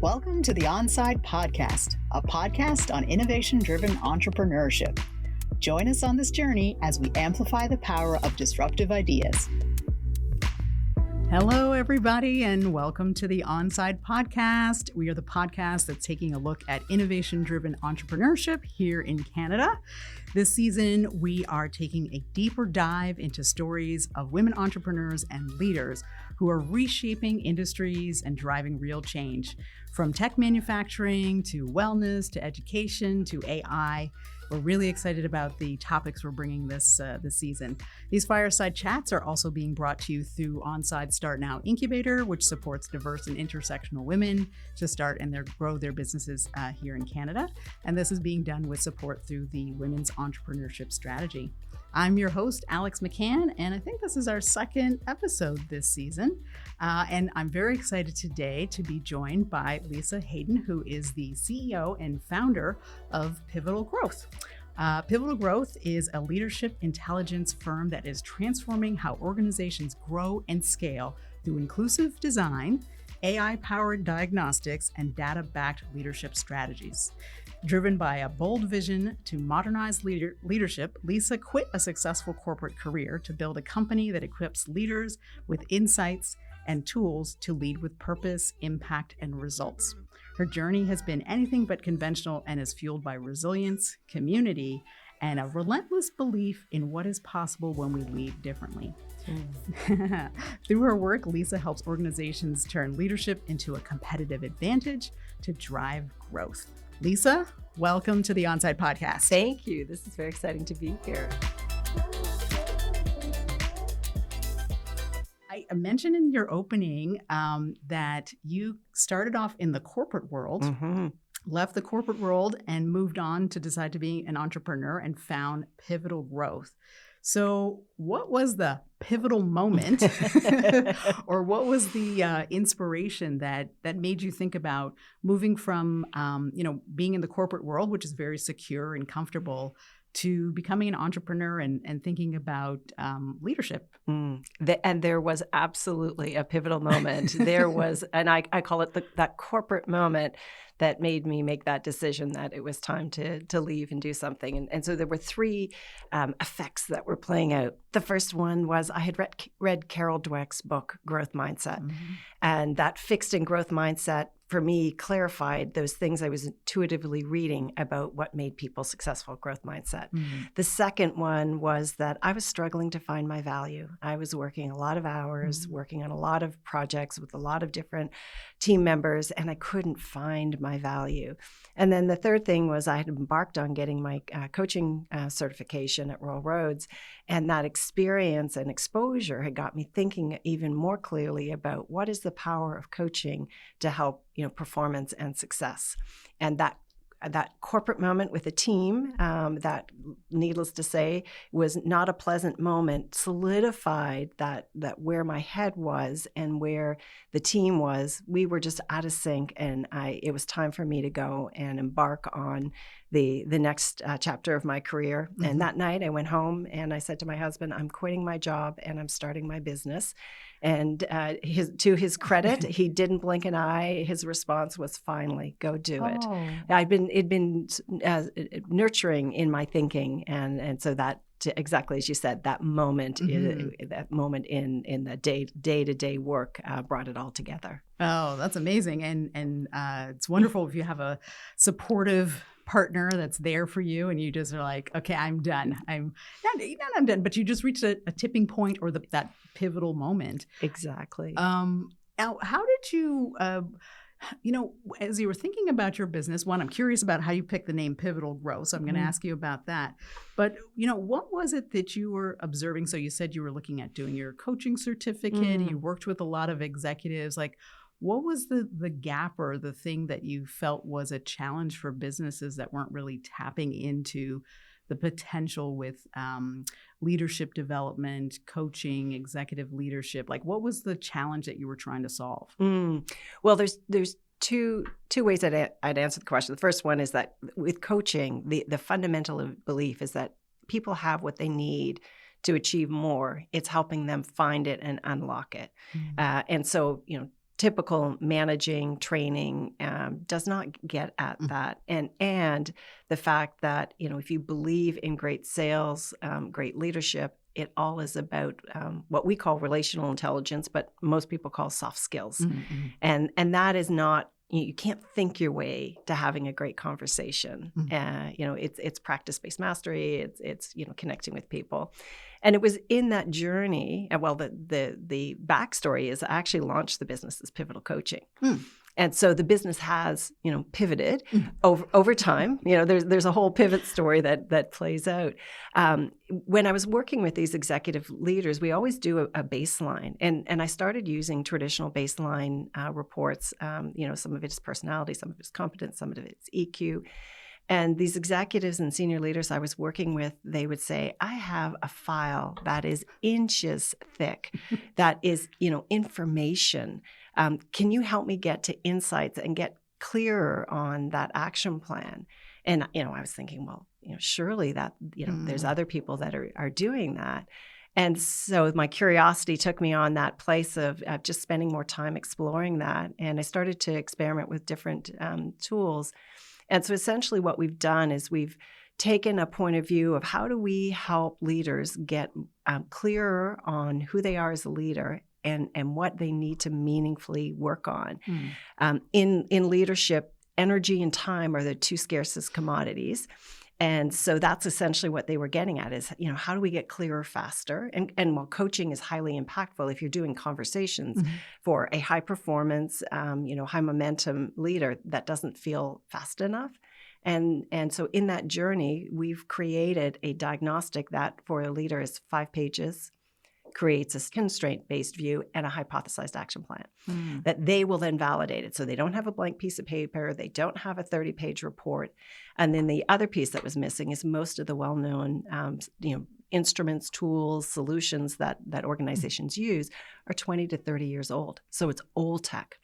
Welcome to the Onside Podcast, a podcast on innovation-driven entrepreneurship. Join us on this journey as we amplify the power of disruptive ideas. Hello, everybody, and welcome to the Onside Podcast. We are the podcast that's taking a look at innovation-driven entrepreneurship here in Canada. This season, we are taking a deeper dive into stories of women entrepreneurs and leaders who are reshaping industries and driving real change. From tech manufacturing to wellness to education to AI, we're really excited about the topics we're bringing this season. These fireside chats are also being brought to you through Onside Start Now Incubator, which supports diverse and intersectional women to start and grow their businesses here in Canada. And this is being done with support through the Women's Entrepreneurship Strategy. I'm your host, Alex McCann, and I think this is our second episode this season. And I'm very excited today to be joined by Lisa Hayden, who is the CEO and founder of Pivotal Growth. Pivotal Growth is a leadership intelligence firm that is transforming how organizations grow and scale through inclusive design, AI-powered diagnostics, and data-backed leadership strategies. Driven by a bold vision to modernize leadership, Lisa quit a successful corporate career to build a company that equips leaders with insights and tools to lead with purpose, impact, and results. Her journey has been anything but conventional and is fueled by resilience, community, and a relentless belief in what is possible when we lead differently. Through her work, Lisa helps organizations turn leadership into a competitive advantage to drive growth. Lisa, welcome to the Onside Podcast. Thank you. This is very exciting to be here. I mentioned in your opening that you started off in the corporate world, left the corporate world, and moved on to decide to be an entrepreneur and found Pivotal Growth. So what was the pivotal moment or what was the inspiration that made you think about moving from, being in the corporate world, which is very secure and comfortable, to becoming an entrepreneur and thinking about leadership? And there was absolutely a pivotal moment. There was, and I call it that corporate moment that made me make that decision that it was time to leave and do something. And so there were three effects that were playing out. The first one was I had read Carol Dweck's book, Growth Mindset. And that fixed and growth mindset for me clarified those things I was intuitively reading about what made people successful, growth mindset. The second one was that I was struggling to find my value. I was working a lot of hours, working on a lot of projects with a lot of different team members, and I couldn't find my value. And then the third thing was I had embarked on getting my coaching certification at Royal Roads, and that experience and exposure had got me thinking even more clearly about what is the power of coaching to help performance and success. And that corporate moment with a team, that, needless to say, was not a pleasant moment, solidified that where my head was and where the team was, we were just out of sync, and it was time for me to go and embark on the next chapter of my career. And that night I went home and I said to my husband, I'm quitting my job and I'm starting my business. And to his credit, he didn't blink an eye. His response was, finally, go do it. It'd been nurturing in my thinking. And so that, exactly as you said, that moment, in the day-to-day work brought it all together. Oh, that's amazing. And it's wonderful if you have a supportive partner that's there for you and you just are like, okay, I'm done. I'm done, but you just reached a tipping point or that pivotal moment. Exactly. Now, how did you, as you were thinking about your business, one, I'm curious about how you picked the name Pivotal Growth. So I'm going to ask you about that. But, what was it that you were observing? So you said you were looking at doing your coaching certificate. You worked with a lot of executives. Like, what was the gap or the thing that you felt was a challenge for businesses that weren't really tapping into the potential with leadership development, coaching, executive leadership? Like, what was the challenge that you were trying to solve? Well, there's two ways that I'd answer the question. The first one is that with coaching, the fundamental belief is that people have what they need to achieve more. It's helping them find it and unlock it. And so, typical managing training does not get at that. And the fact that, if you believe in great sales, great leadership, it all is about what we call relational intelligence, but most people call soft skills. And that is not, you can't think your way to having a great conversation. It's practice-based mastery. It's connecting with people. And it was in that journey, well, the backstory is I actually launched the business as Pivotal Coaching. And so the business has, pivoted over time. There's a whole pivot story that plays out. When I was working with these executive leaders, we always do a baseline. And I started using traditional baseline reports. Some of it is personality, some of it is competence, some of it is EQ. And these executives and senior leaders I was working with, they would say, I have a file that is inches thick, that is, information. Can you help me get to insights and get clearer on that action plan? And, I was thinking, well, surely that, there's other people that are doing that. And so my curiosity took me on that place of just spending more time exploring that. And I started to experiment with different tools. And so essentially what we've done is we've taken a point of view of how do we help leaders get clearer on who they are as a leader and what they need to meaningfully work on. In leadership, energy and time are the two scarcest commodities. And so that's essentially what they were getting at is, how do we get clearer faster? And while coaching is highly impactful, if you're doing conversations for a high performance, high momentum leader, that doesn't feel fast enough. And so in that journey, we've created a diagnostic that for a leader is 5 pages, creates a constraint-based view and a hypothesized action plan that they will then validate it. So they don't have a blank piece of paper. They don't have a 30-page report. And then the other piece that was missing is most of the well-known instruments, tools, solutions that organizations use are 20 to 30 years old. So it's old tech.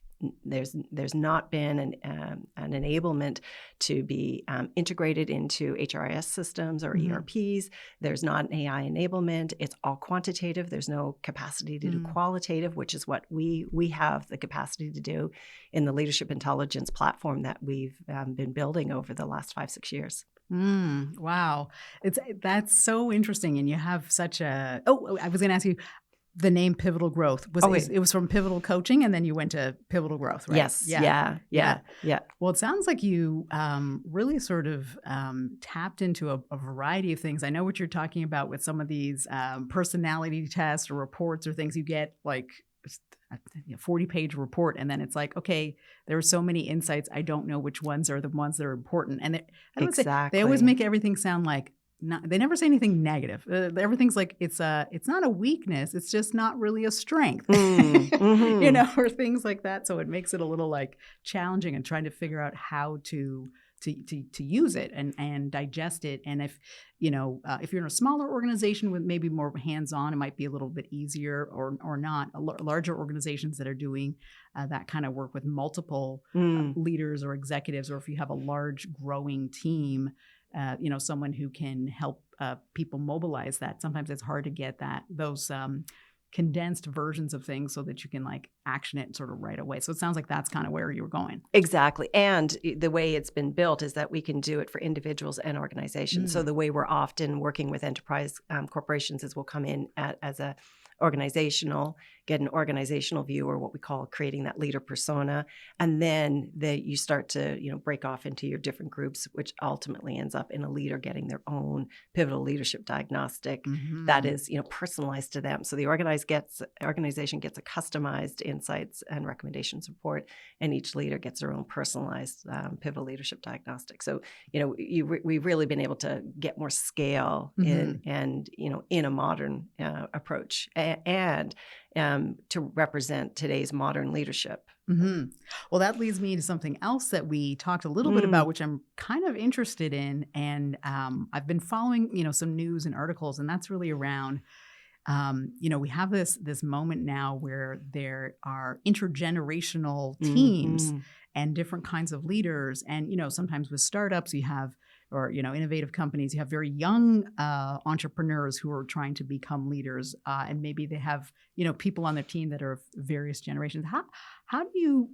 There's not been an enablement to be integrated into HRIS systems or ERPs. There's not an AI enablement. It's all quantitative. There's no capacity to do qualitative, which is what we have the capacity to do in the leadership intelligence platform that we've been building over the last 5-6 years. Wow. That's so interesting. And you have such I was going to ask you, the name Pivotal Growth it was from Pivotal Coaching, and then you went to Pivotal Growth, right? Yes. Yeah. Well, it sounds like you really sort of tapped into a variety of things. I know what you're talking about with some of these personality tests or reports or things. You get like a 40-page report, and then it's like, okay, there are so many insights. I don't know which ones are the ones that are important. And they always make everything sound like. They never say anything negative. Everything's like it's not a weakness. It's just not really a strength, or things like that. So it makes it a little like challenging and trying to figure out how to use it and digest it. And if you're in a smaller organization with maybe more hands-on, it might be a little bit easier or not. Larger organizations that are doing that kind of work with multiple leaders or executives, or if you have a large growing team. Someone who can help people mobilize that. Sometimes it's hard to get those condensed versions of things so that you can like action it sort of right away. So it sounds like that's kind of where you were going. Exactly. And the way it's been built is that we can do it for individuals and organizations. So the way we're often working with enterprise corporations is we'll come in as a get an organizational view, or what we call creating that leader persona. And then you start to, break off into your different groups, which ultimately ends up in a leader getting their own pivotal leadership diagnostic that is, personalized to them. So the organization gets a customized insights and recommendations report, and each leader gets their own personalized pivotal leadership diagnostic. So, we've really been able to get more scale in a modern approach and to represent today's modern leadership. Well, that leads me to something else that we talked a little bit about, which I'm kind of interested in. And I've been following, some news and articles, and that's really around, we have this moment now where there are intergenerational teams and different kinds of leaders. And, sometimes with startups, you have or, innovative companies, you have very young entrepreneurs who are trying to become leaders, and maybe they have, people on their team that are of various generations. How do you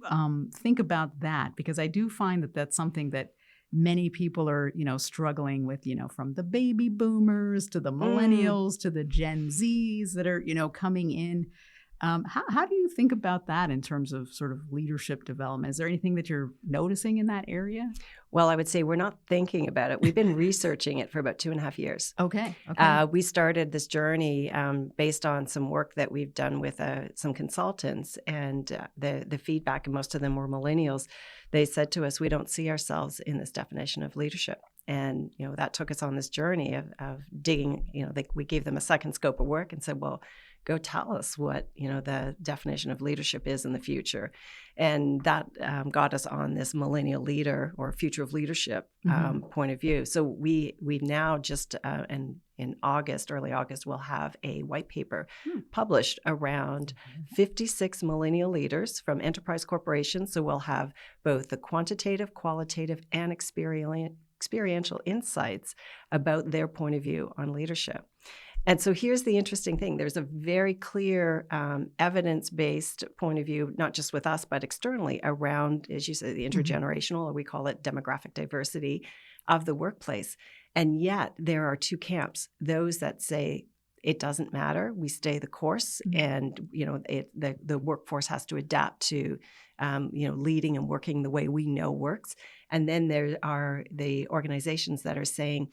think about that? Because I do find that that's something that many people are, struggling with, from the baby boomers to the millennials to the Gen Zs that are, coming in. How do you think about that in terms of sort of leadership development? Is there anything that you're noticing in that area? Well, I would say we're not thinking about it. We've been researching it for about 2.5 years. Okay. We started this journey based on some work that we've done with some consultants, and the feedback, and most of them were millennials. They said to us, we don't see ourselves in this definition of leadership. And, that took us on this journey of digging, we gave them a second scope of work and said, well, go tell us what, the definition of leadership is in the future. And that got us on this millennial leader or future of leadership point of view. So we've now just, and in August, early August, we'll have a white paper published around 56 millennial leaders from enterprise corporations. So we'll have both the quantitative, qualitative, and experiential insights about their point of view on leadership. And so here's the interesting thing. There's a very clear evidence-based point of view, not just with us, but externally around, as you say, the intergenerational, or we call it demographic diversity of the workplace. And yet there are two camps, those that say it doesn't matter, we stay the course, and the workforce has to adapt to leading and working the way we know works. And then there are the organizations that are saying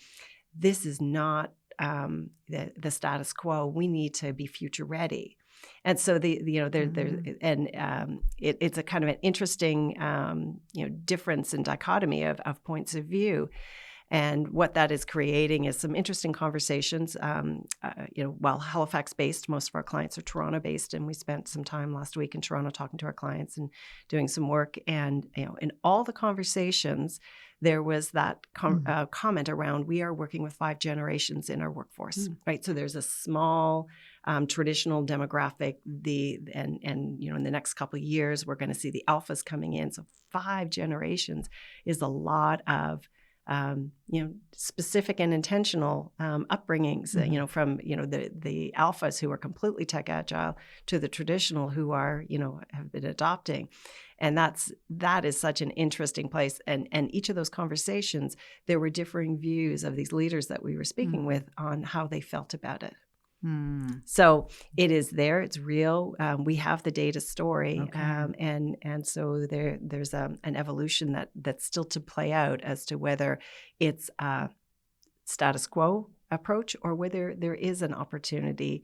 this is not the status quo. We need to be future ready, and so it's a kind of an interesting difference and dichotomy of points of view. And what that is creating is some interesting conversations. While Halifax-based, most of our clients are Toronto-based, and we spent some time last week in Toronto talking to our clients and doing some work. And in all the conversations, there was that comment around, we are working with 5 generations in our workforce, right? So there's a small traditional demographic, and in the next couple of years, we're going to see the alphas coming in. So 5 generations is a lot of specific and intentional upbringings, from the alphas who are completely tech agile to the traditional who are have been adopting, and that is such an interesting place. And each of those conversations, there were differing views of these leaders that we were speaking with on how they felt about it. So it is there, it's real. We have the data story, and so there's an evolution that's still to play out as to whether it's a status quo approach or whether there is an opportunity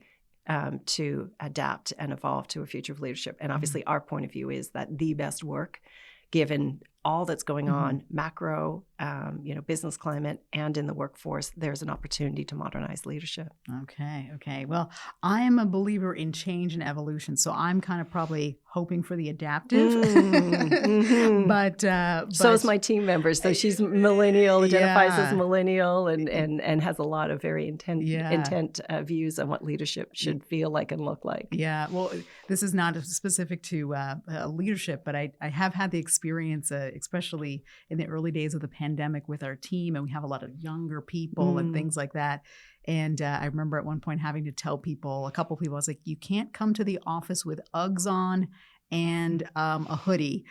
to adapt and evolve to a future of leadership. And obviously, our point of view is that the best work, given all that's going on, macro, business climate, and in the workforce, there's an opportunity to modernize leadership. Okay. Well, I am a believer in change and evolution, so I'm kind of probably hoping for the adaptive. But so is my team member. So she's millennial, identifies as millennial, and has a lot of very intent views on what leadership should feel like and look like. Yeah. Well, this is not specific to leadership, but I have had the experience, especially in the early days of the pandemic with our team, and we have a lot of younger people and things like that. And I remember at one point having to tell a couple people, I was like, you can't come to the office with Uggs on and a hoodie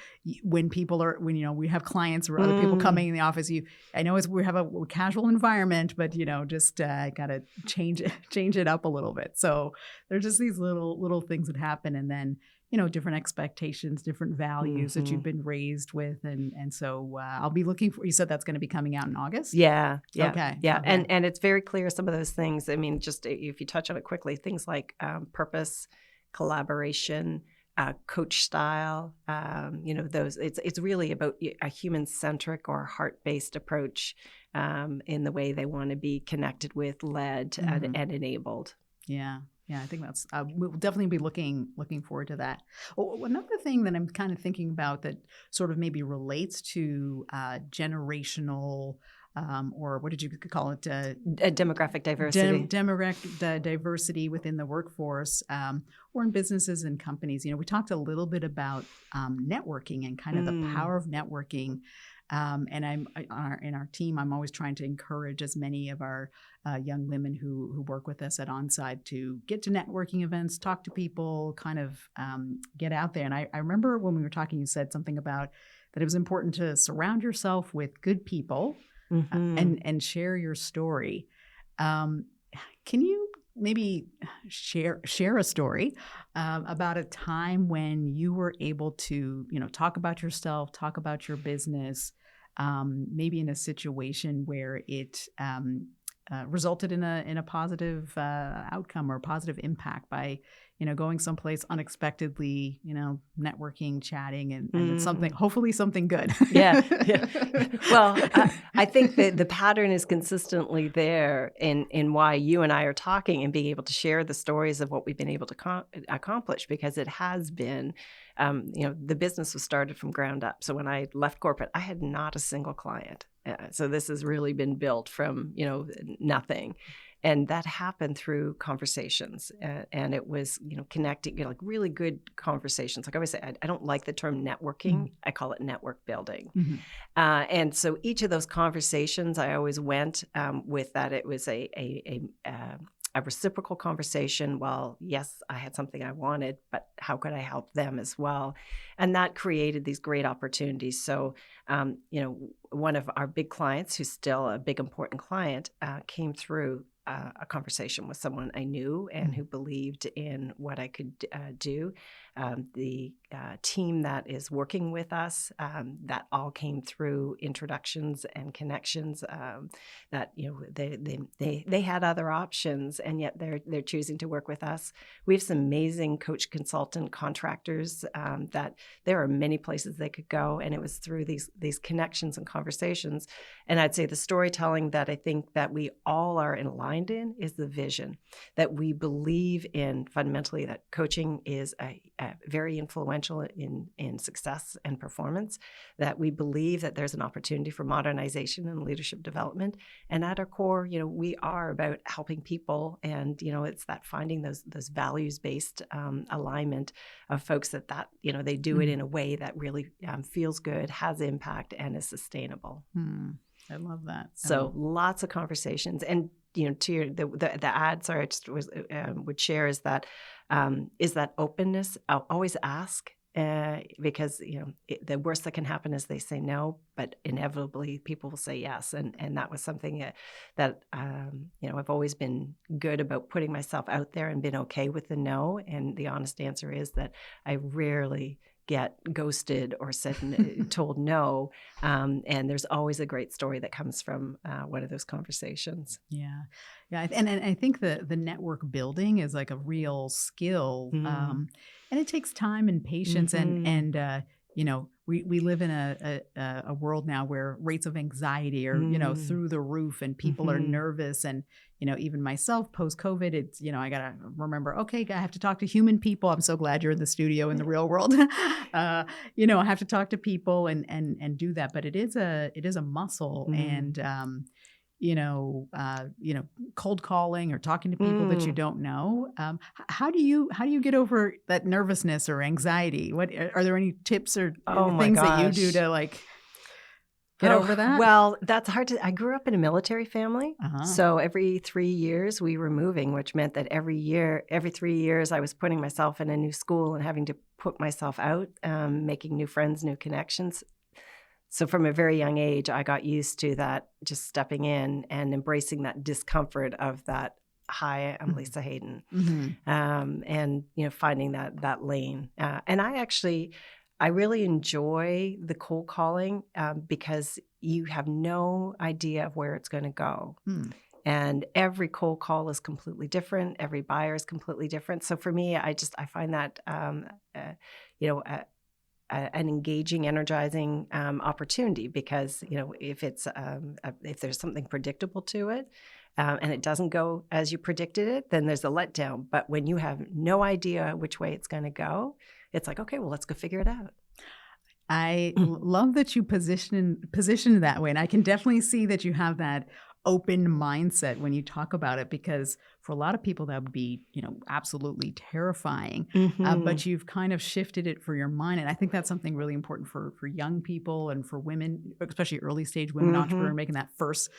when we have clients or other people coming in the office. I know we have a casual environment, but just gotta change it up a little bit. So there's just these little things that happen, and then different expectations, different values that you've been raised with, and so I'll be looking for. You said that's going to be coming out in August. Yeah. Okay. And it's very clear, some of those things. I mean, just if you touch on it quickly, things like purpose, collaboration, coach style, those. It's really about a human-centric or heart-based approach in the way they want to be connected with, led, and enabled. Yeah, I think that's we'll definitely be looking forward to that. Another thing that I'm kind of thinking about that sort of maybe relates to generational, or what did you call it? Demographic diversity. Demographic diversity within the workforce, or in businesses and companies. We talked a little bit about networking and kind of the power of networking. And in our team, I'm always trying to encourage as many of our young women who work with us at Onside to get to networking events, talk to people, kind of get out there. And I remember when we were talking, you said something about that it was important to surround yourself with good people and share your story. Can you maybe share a story about a time when you were able to, talk about yourself, talk about your business, maybe in a situation where it resulted in a positive outcome or positive impact by, going someplace unexpectedly, networking, chatting, and it's something, hopefully something good. Yeah. Well, I think that the pattern is consistently there in why you and I are talking and being able to share the stories of what we've been able to accomplish, because it has been, the business was started from ground up. So when I left corporate, I had not a single client. So this has really been built from, nothing. And that happened through conversations. And it was, connecting, like really good conversations. Like I always say, I don't like the term networking. I call it network building. And so each of those conversations, I always went with that. It was a reciprocal conversation. Well, yes, I had something I wanted, but how could I help them as well? And that created these great opportunities. So, one of our big clients, who's still a big, important client, came through a conversation with someone I knew and who believed in what I could do. The team that is working with us, that all came through introductions and connections. That they had other options, and yet they're choosing to work with us. We have some amazing coach, consultant, contractors that there are many places they could go, and it was through these connections and conversations. And I'd say the storytelling that I think that we all are aligned in is the vision that we believe in fundamentally, that coaching is a very influential in success and performance, that we believe that there's an opportunity for modernization and leadership development. And at our core, we are about helping people, and it's that finding those values-based alignment of folks that they do it in a way that really feels good, has impact, and is sustainable. I love that. So lots of conversations. And to the ad, sorry, I just would share is that openness. I'll always ask because the worst that can happen is they say no, but inevitably people will say yes, and that was something that I've always been good about putting myself out there and been okay with the no. And the honest answer is that I rarely get ghosted or told no. And there's always a great story that comes from one of those conversations. Yeah. And I think the network building is like a real skill. And it takes time and patience. And we live in a world now where rates of anxiety are, through the roof, and people are nervous. And, even myself post-COVID, it's, I got to remember, okay, I have to talk to human people. I'm so glad you're in the studio in the real world. I have to talk to people and do that. But it is a muscle. And, cold calling or talking to people that you don't know. How do you get over that nervousness or anxiety? What are there any tips or things that you do to get over that? Well, that's hard I grew up in a military family. So every 3 years we were moving, which meant that every 3 years I was putting myself in a new school and having to put myself out, making new friends, new connections. So from a very young age, I got used to that, just stepping in and embracing that discomfort of that, hi, I'm Lisa Hayden, and, finding that lane. And I really enjoy the cold calling because you have no idea of where it's going to go. And every cold call is completely different. Every buyer is completely different. So for me, I find that, an engaging, energizing opportunity, because if there's something predictable to it and it doesn't go as you predicted it, then there's a letdown. But when you have no idea which way it's going to go, it's like, okay, well, let's go figure it out. I love that you position it that way, and I can definitely see that you have that open mindset when you talk about it, because for a lot of people that would be, absolutely terrifying. Mm-hmm. But you've kind of shifted it for your mind. And I think that's something really important for young people and for women, especially early stage women Mm-hmm. entrepreneurs making that first,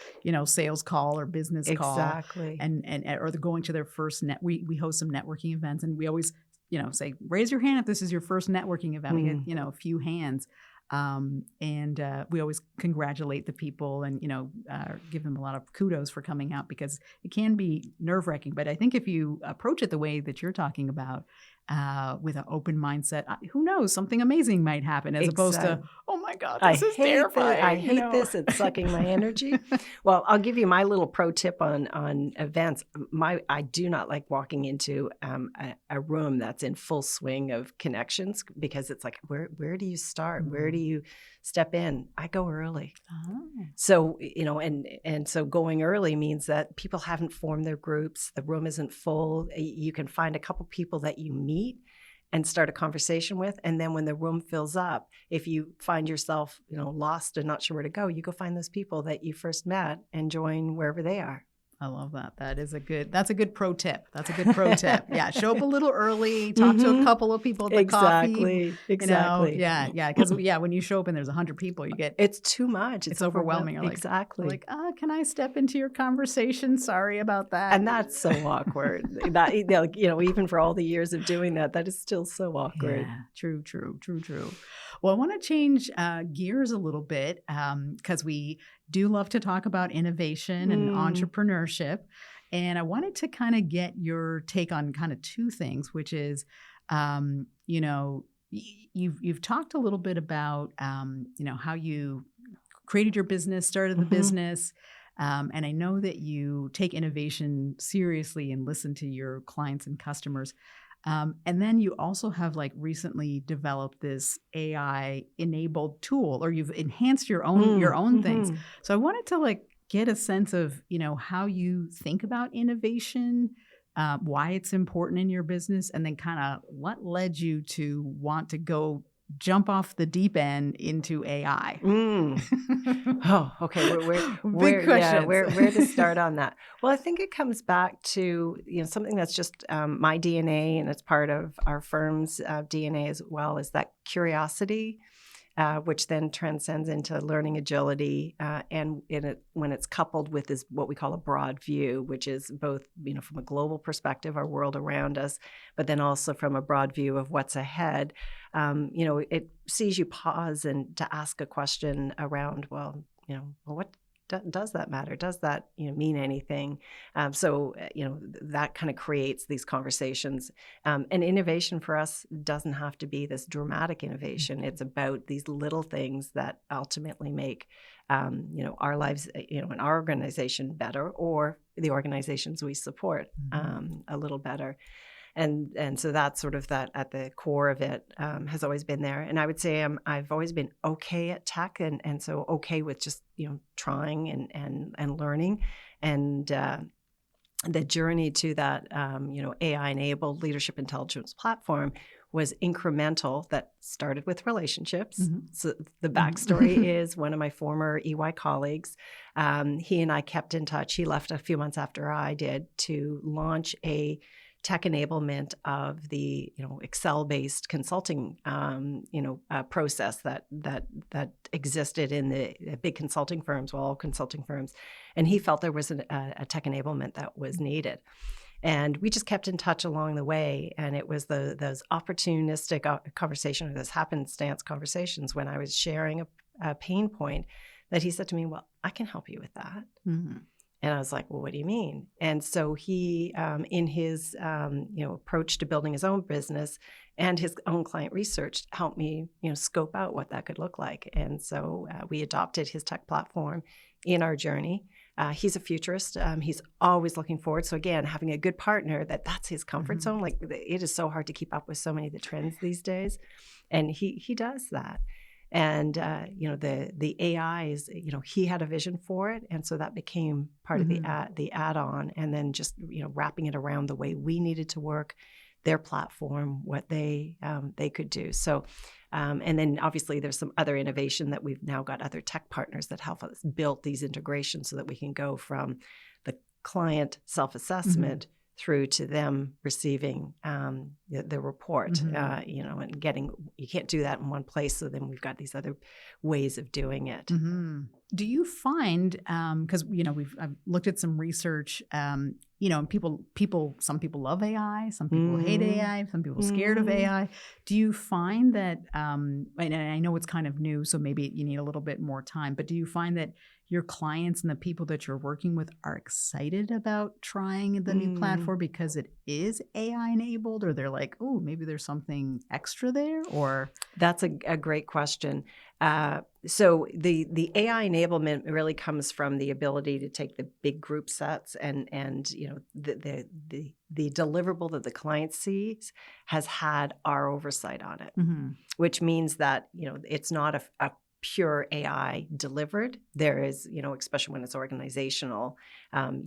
sales call or business call. Exactly. And or they're going to their first we host some networking events, and we always, say, raise your hand if this is your first networking event. We get, a few hands. And we always congratulate the people and, give them a lot of kudos for coming out, because it can be nerve-wracking. But I think if you approach it the way that you're talking about, with an open mindset, who knows, something amazing might happen, as opposed to, oh my God, this is terrifying. I hate this. It's sucking my energy. Well, I'll give you my little pro tip on events. I do not like walking into a room that's in full swing of connections, because it's like, where do you start? Mm-hmm. Where do you step in? I go early. Oh. So, and so going early means that people haven't formed their groups. The room isn't full. You can find a couple people that you meet and start a conversation with. And then when the room fills up, if you find yourself, lost and not sure where to go, you go find those people that you first met and join wherever they are. I love that. That's a good pro tip. Yeah. Show up a little early, talk to a couple of people at the coffee. Exactly. Yeah. Because when you show up and there's 100 people, it's too much. It's overwhelming. Exactly. Can I step into your conversation? Sorry about that. And that's so awkward. That, even for all the years of doing that is still so awkward. Yeah, true. Well, I want to change gears a little bit, because we do love to talk about innovation and entrepreneurship. And I wanted to kind of get your take on kind of two things, which is, you've talked a little bit about, how you created your business, started the business. And I know that you take innovation seriously and listen to your clients and customers. And then you also have recently developed this AI enabled tool, or you've enhanced your own things. So I wanted to get a sense of, how you think about innovation, why it's important in your business, and then kind of what led you to want to jump off the deep end into AI. Oh, okay. Where to start on that? Well, I think it comes back to something that's just my DNA, and it's part of our firm's DNA as well, is that curiosity, which then transcends into learning agility, and when it's coupled with this what we call a broad view, which is both from a global perspective, our world around us, but then also from a broad view of what's ahead. It sees you pause and to ask a question around, what does that matter? Does that mean anything? So that kind of creates these conversations. And innovation for us doesn't have to be this dramatic innovation. It's about these little things that ultimately make our lives, and our organization better, or the organizations we support a little better. And so that's sort of that at the core of it has always been there. And I would say I've always been okay at tech, and so okay with just trying and learning. And the journey to that AI-enabled leadership intelligence platform was incremental. That started with relationships. So the backstory is one of my former EY colleagues. He and I kept in touch. He left a few months after I did to launch a tech enablement of the Excel-based consulting process that existed in the big consulting firms, all consulting firms, and he felt there was a tech enablement that was needed, and we just kept in touch along the way. And it was those opportunistic conversations, or those happenstance conversations, when I was sharing a pain point, that he said to me, "Well, I can help you with that." And I was like, "Well, what do you mean?" And so he, in his approach to building his own business and his own client research, helped me scope out what that could look like. And so we adopted his tech platform in our journey. He's a futurist. He's always looking forward. So again, having a good partner that's his comfort zone. It is so hard to keep up with so many of the trends these days, and he does that. And the AI is, he had a vision for it, and so that became part of the add-on, and then just wrapping it around the way we needed to work, their platform, what they could do. So, and then obviously there's some other innovation that we've now got other tech partners that help us build these integrations so that we can go from the client self-assessment through to them receiving the report, and getting, you can't do that in one place. So then we've got these other ways of doing it. Mm-hmm. Do you find, because, I've looked at some research, and some people love AI, some people hate AI, some people are scared of AI. Do you find that, and I know it's kind of new, so maybe you need a little bit more time, but do you find that your clients and the people that you're working with are excited about trying the new platform because it is AI enabled, or they're like, oh, maybe there's something extra there? Or that's a great question. So the AI enablement really comes from the ability to take the big group sets and the deliverable that the client sees has had our oversight on it, which means that it's not a pure AI delivered. There is, especially when it's organizational,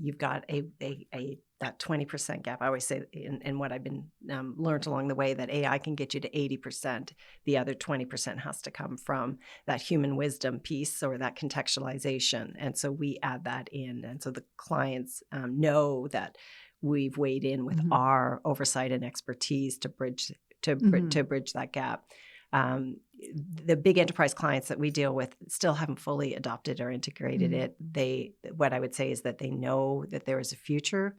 you've got that 20% gap. I always say in what I've been learned along the way that AI can get you to 80%. The other 20% has to come from that human wisdom piece or that contextualization. And so we add that in. And so the clients know that we've weighed in with our oversight and expertise to bridge that gap. The big enterprise clients that we deal with still haven't fully adopted or integrated it. What I would say is that they know that there is a future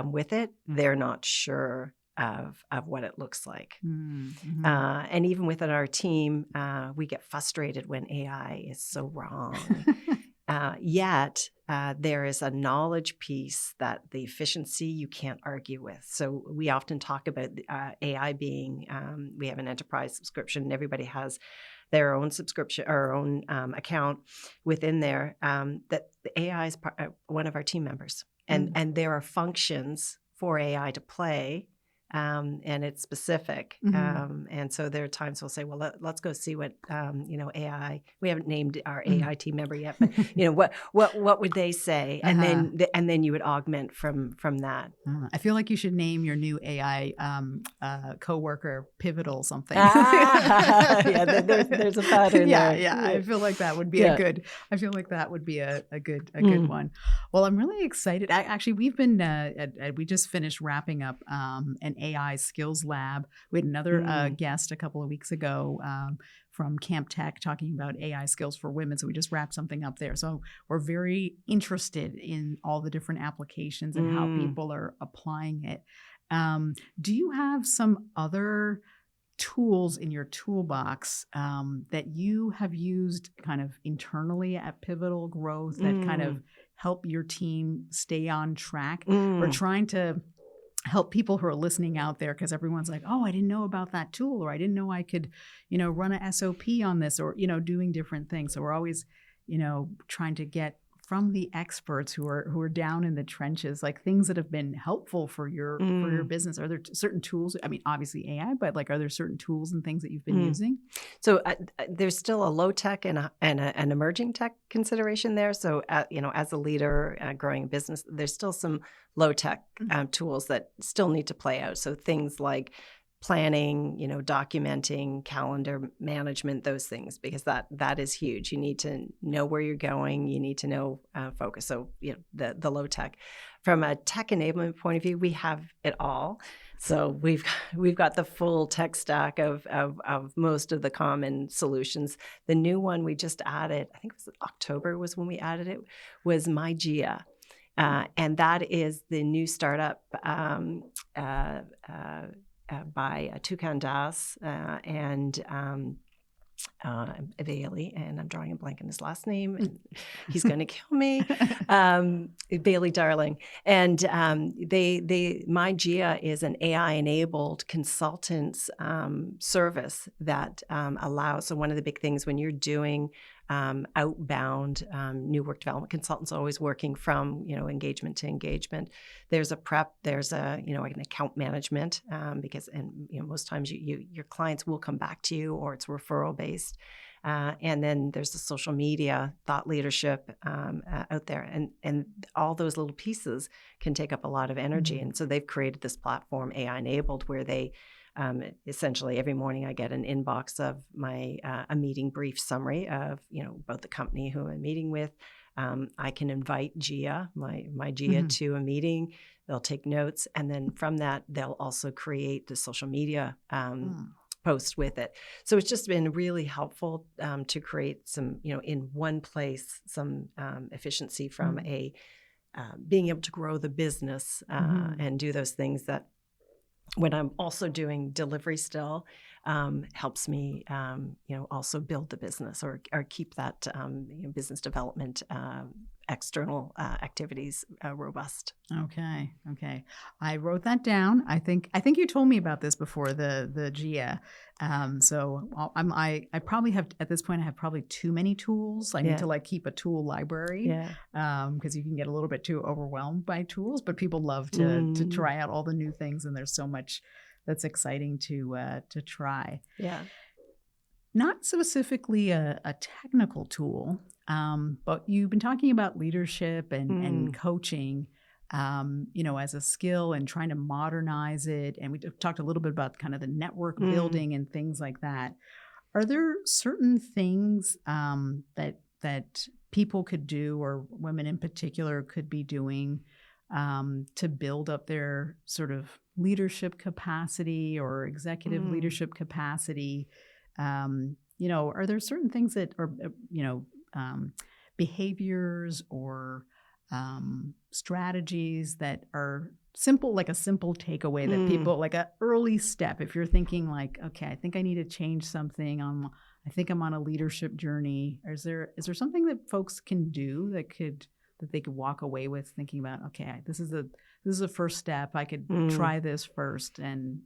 with it. They're not sure of what it looks like. And even within our team, we get frustrated when AI is so wrong. Yet there is a knowledge piece that the efficiency you can't argue with. So we often talk about AI being, we have an enterprise subscription and everybody has their own subscription or own account within there, that the AI is one of our team members. And there are functions for AI to play. And it's specific. And so there are times we'll say, well, let's go see what, AI, we haven't named our AI team member yet, but, what would they say? And then you would augment from that. I feel like you should name your new AI coworker Pivotal something. Yeah, there's a pattern there. Yeah. I feel like that would be a good one. Well, I'm really excited. Actually, we've been, we just finished wrapping up an AI skills lab. We had another guest a couple of weeks ago from Camp Tech talking about AI skills for women. So we just wrapped something up there. So we're very interested in all the different applications and how people are applying it. Do you have some other tools in your toolbox that you have used kind of internally at Pivotal Growth that kind of help your team stay on track? We're trying to help people who are listening out there, because everyone's like, oh, I didn't know about that tool, or I didn't know I could, run a SOP on this, or, doing different things. So we're always, trying to get from the experts who are down in the trenches, like things that have been helpful for your business. Are there certain tools? I mean, obviously AI, but like, are there certain tools and things that you've been using? So there's still a low tech and an emerging tech consideration there. So as a leader growing a business, there's still some low tech tools that still need to play out. So things like planning, documenting, calendar management, those things, because that is huge. You need to know where you're going. You need to know focus. So the low tech. From a tech enablement point of view, we have it all. So we've got the full tech stack of most of the common solutions. The new one we just added, I think it was October was when we added it, was MyGia. And that is the new startup by Toucan Das and Bailey, and I'm drawing a blank on his last name, and he's going to kill me. Bailey Darling, and MyGia is an AI-enabled consultants service that allows. So one of the big things when you're doing outbound new work development, consultants always working from engagement to engagement. There's a prep, there's an account management because most times your clients will come back to you, or it's referral based, and then there's the social media, thought leadership out there, and all those little pieces can take up a lot of energy. And so they've created this platform, AI enabled, where they essentially every morning I get an inbox of my a meeting brief summary of about the company who I'm meeting with. I can invite Gia, my Gia, to a meeting. They'll take notes, and then from that they'll also create the social media post with it. So it's just been really helpful to create some, in one place, some efficiency from a being able to grow the business and do those things that when I'm also doing delivery still helps me, also build the business or keep that business development external activities robust. Okay. I wrote that down. I think you told me about this before, the GIA. So I probably have, at this point, I have probably too many tools. I need to keep a tool library because you can get a little bit too overwhelmed by tools, but people love to try out all the new things, and there's so much that's exciting to try. Yeah. Not specifically a technical tool, but you've been talking about leadership and coaching, as a skill and trying to modernize it. And we talked a little bit about kind of the network building and things like that. Are there certain things that people could do, or women in particular could be doing, to build up their sort of leadership capacity or executive leadership capacity? Are there certain things that are, behaviors or strategies that are simple, like a simple takeaway that people, like a early step, if you're thinking like, okay, I think I need to change something, I think I'm on a leadership journey. Is there something that folks can do that they could walk away with thinking about, okay, this is the first step. I could try this first and,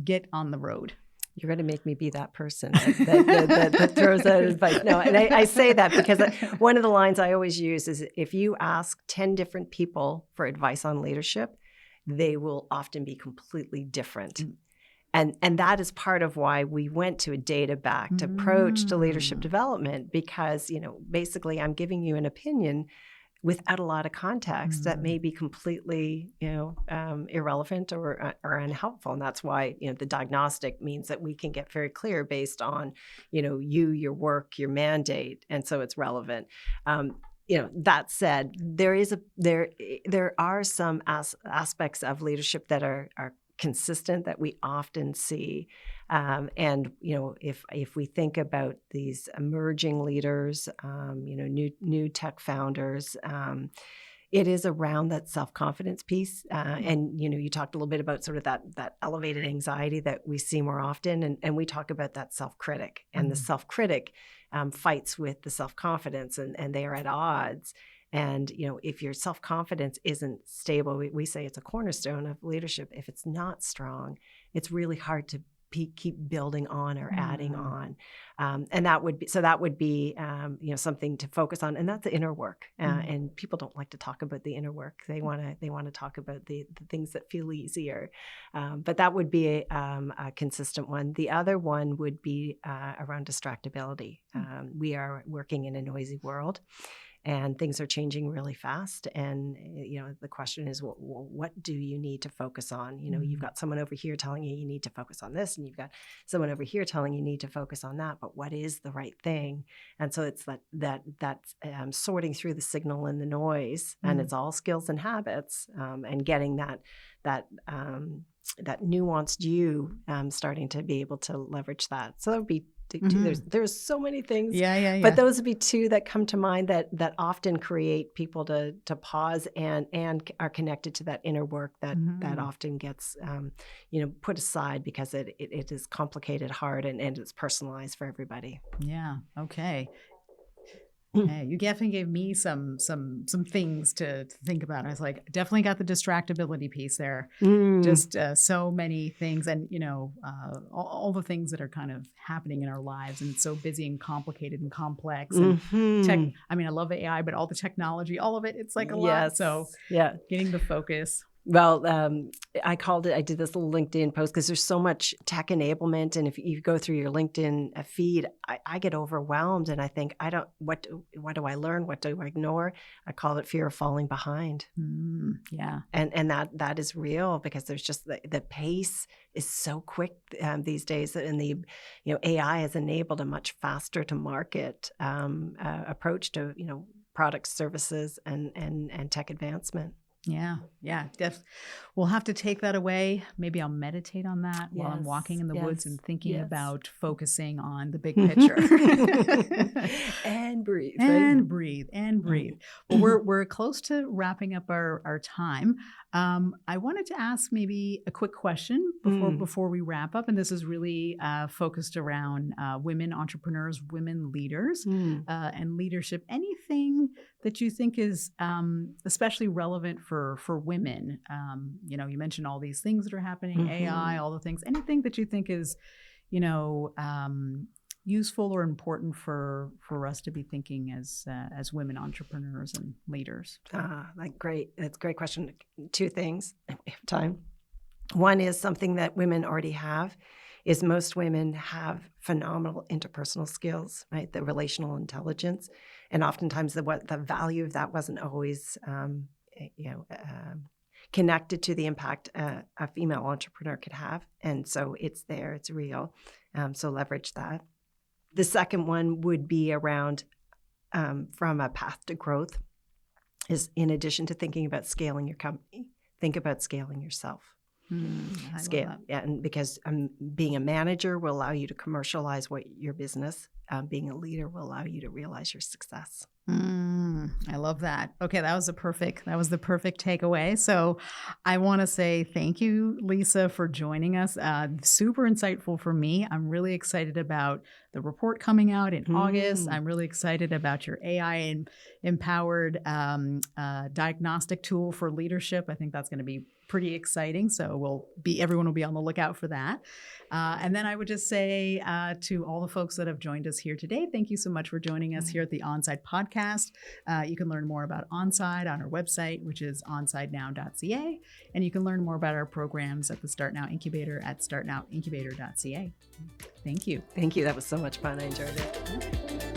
get on the road. You're going to make me be that person that throws out advice. No, and I say that because one of the lines I always use is, if you ask 10 different people for advice on leadership, they will often be completely different. And that is part of why we went to a data-backed approach to leadership development, because, basically I'm giving you an opinion without a lot of context that may be completely, irrelevant or unhelpful. And that's why, the diagnostic means that we can get very clear based on, your work, your mandate. And so it's relevant. That said, there are some aspects of leadership that are consistent that we often see. And, if we think about these emerging leaders, new tech founders, it is around that self-confidence piece. And, you talked a little bit about sort of that elevated anxiety that we see more often. And we talk about that self-critic, and the self-critic fights with the self-confidence, and they are at odds. And, if your self-confidence isn't stable, we say it's a cornerstone of leadership. If it's not strong, it's really hard to keep building on or adding on. And that would be something to focus on. And that's the inner work. And people don't like to talk about the inner work. They want to talk about the things that feel easier. But that would be a consistent one. The other one would be around distractibility. We are working in a noisy world, and things are changing really fast. And, the question is, what do you need to focus on? You've got someone over here telling you need to focus on this, and you've got someone over here telling you need to focus on that. But what is the right thing? And so it's that sorting through the signal and the noise, and it's all skills and habits, and getting that nuanced you, starting to be able to leverage that. So that would be there's so many things. Yeah. But those would be two that come to mind that often create people to pause and are connected to that inner work that often gets put aside because it is complicated, hard, and it's personalized for everybody. Yeah. Okay. Hey, you definitely gave me some things to think about. I was like, definitely got the distractibility piece there. Just so many things, and all the things that are kind of happening in our lives, and it's so busy and complicated and complex. And I love AI, but all the technology, all of it, it's like a lot. So getting the focus. Well, I did this little LinkedIn post because there's so much tech enablement. And if you go through your LinkedIn feed, I get overwhelmed and I think, what do I learn? What do I ignore? I call it fear of falling behind. Yeah. And that is real because there's just the pace is so quick these days. And AI has enabled a much faster to market approach to, products, services, and tech advancement. Yeah. We'll have to take that away. Maybe I'll meditate on that while I'm walking in the woods and thinking about focusing on the big picture. And breathe. And breathe. Well, we're close to wrapping up our time. I wanted to ask maybe a quick question before we wrap up. And this is really focused around women entrepreneurs, women leaders, and leadership. Anything that you think is especially relevant for women? You mentioned all these things that are happening, AI, all the things. Anything that you think is, useful or important for us to be thinking as women entrepreneurs and leaders? That's a great question. Two things, if we have time. One is something that women already have, is most women have phenomenal interpersonal skills, right? The relational intelligence. And oftentimes the value of that wasn't always, connected to the impact a female entrepreneur could have. And so it's there, it's real. So leverage that. The second one would be around from a path to growth is in addition to thinking about scaling your company, think about scaling yourself. Scale. Yeah, and because being a manager will allow you to commercialize your business. Being a leader will allow you to realize your success. I love that. Okay, that was the perfect takeaway. So I want to say thank you, Lisa, for joining us. Super insightful for me. I'm really excited about the report coming out in August. I'm really excited about your AI empowered diagnostic tool for leadership. I think that's going to be pretty exciting. So everyone will be on the lookout for that. And then I would just say to all the folks that have joined us here today, thank you so much for joining us here at the Onside Podcast. You can learn more about Onside on our website, which is onsidenow.ca. And you can learn more about our programs at the Start Now Incubator at startnowincubator.ca. Thank you. Thank you. That was so much fun. I enjoyed it.